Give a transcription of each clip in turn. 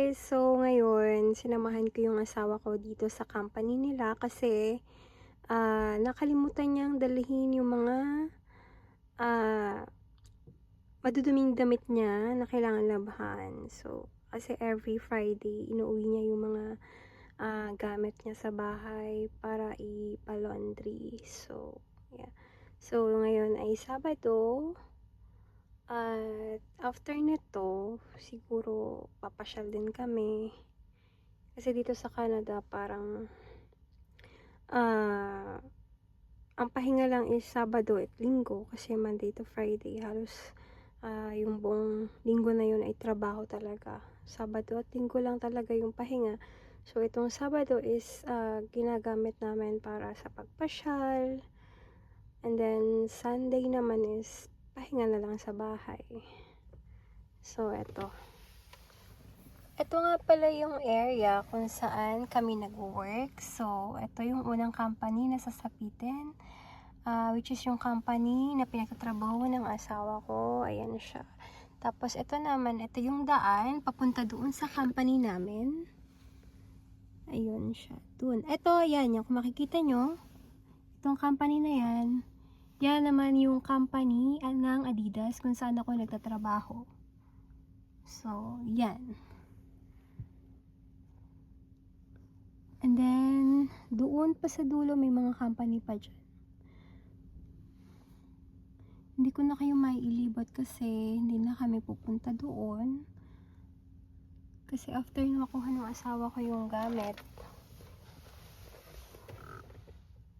guys, so ngayon sinamahan ko yung asawa ko dito sa company nila kasi nakalimutan niyang dalhin yung mga maduduming damit niya na kailangan labhan. So kasi every Friday inuuwi niya yung mga gamit niya sa bahay para ipa-laundry. So yeah. So ngayon ay Sabado. At after nito, siguro papasyal din kami. Kasi dito sa Canada, parang ang pahinga lang is Sabado at Linggo. Kasi Monday to Friday, halos yung buong linggo na yun ay trabaho talaga. Sabado at Linggo lang talaga yung pahinga. So itong Sabado is ginagamit namin para sa pagpasyal. And then Sunday naman is pahinga na lang sa bahay. So, eto. Ito nga pala yung area kung saan kami nag-work. So, ito yung unang company na sasapitin. Which is yung company na pinagtatrabaho ng asawa ko. Ayan siya. Tapos, ito naman, ito yung daan papunta doon sa company namin. Ayun siya. Doon. Ito, ayan. Yung kung makikita nyo, itong company na yan. Yan naman yung company ng Adidas kung saan ako nagtatrabaho. So, yan. And then, doon pa sa dulo may mga company pa dyan. Hindi ko na kayo maiilibot kasi hindi na kami pupunta doon. Kasi after nakuha ng asawa ko yung gamit,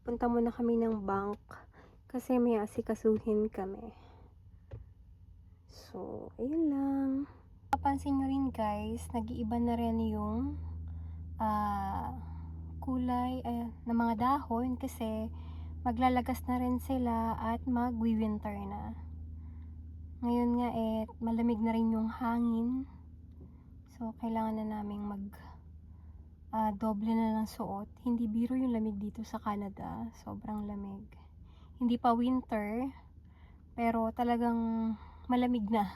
punta muna kami ng bank. Kasi may asikasuhin kami. So, ayun lang. Papansin nyo rin guys, nag-iiba na rin yung kulay ng mga dahon kasi maglalagas na rin sila at mag-winter na. Ngayon nga malamig na rin yung hangin. So, kailangan na naming doble na ng suot. Hindi biro yung lamig dito sa Canada. Sobrang lamig. Hindi pa winter, pero talagang malamig na.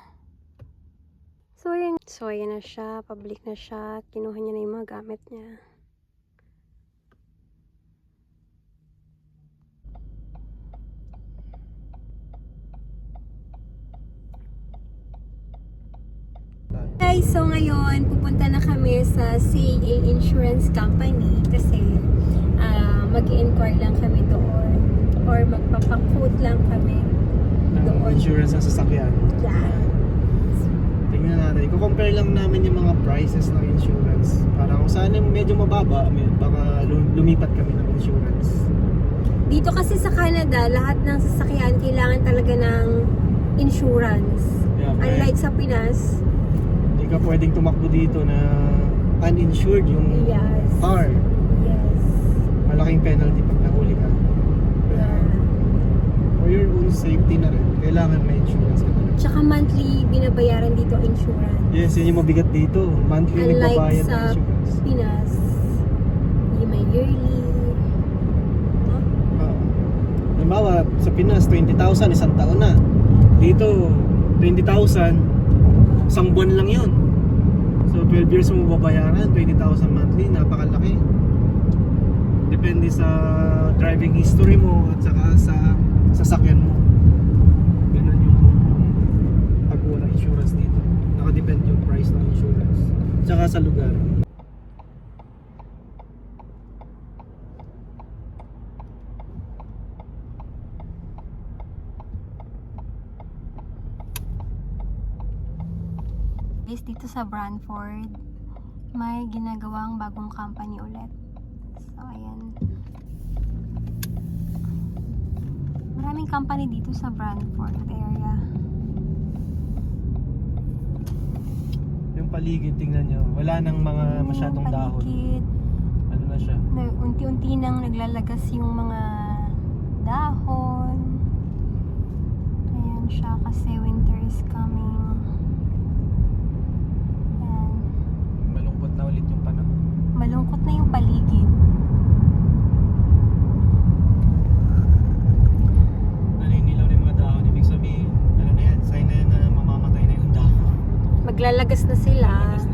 So, ayan na siya. Public na siya. Kinuha niya na yung mga gamit niya. Guys, so ngayon, pupunta na kami sa CA Insurance Company kasi mag-i-inquire lang kami doon. Or magpapang-quote lang kami doon. Insurance ng sasakyan. Yeah. Tingnan natin. I-compare lang namin yung mga prices ng insurance. Para kung saan yung medyo mababa, baka lumipat kami ng insurance. Dito kasi sa Canada, lahat ng sasakyan kailangan talaga ng insurance. Yeah, Unlike sa Pinas. Hindi ka pwedeng tumakbo dito na uninsured yung car. Yes. Malaking penalty pag nahuli ka. For your own safety na rin, kailangan may insurance ka talaga. Tsaka monthly binabayaran dito insurance. Yes, yun yung mabigat dito. Monthly Unlike nagbabayad sa ng insurance. Pinas, hindi may yearly. No? Halimbawa, sa Pinas, 20,000, isang taon na. Dito, 20,000, isang buwan lang yun. So, 12 years mo babayaran, 20,000 monthly, napakalaki. Depende sa driving history mo at saka sa sasakyan mo. Ganun yung pagkuha ng insurance dito. Nakadepende yung price ng insurance. Tsaka sa lugar. Dito sa Brantford, may ginagawang bagong company ulit. So, ayan. Maraming company dito sa Brantford area. Yung paligid, tingnan nyo. Wala nang mga masyadong dahon. Ano na siya? Unti-unti nang naglalagas yung mga dahon. Ayan siya kasi winter is coming. Ayan. Malungkot na ulit yung panahon. Malungkot na yung paligid. Naninilaw na yung mga dahon. Ibig sabihin, ano na yan? Sign na yan na mamamatay na yung dahon. Maglalagas na sila. Maglalagas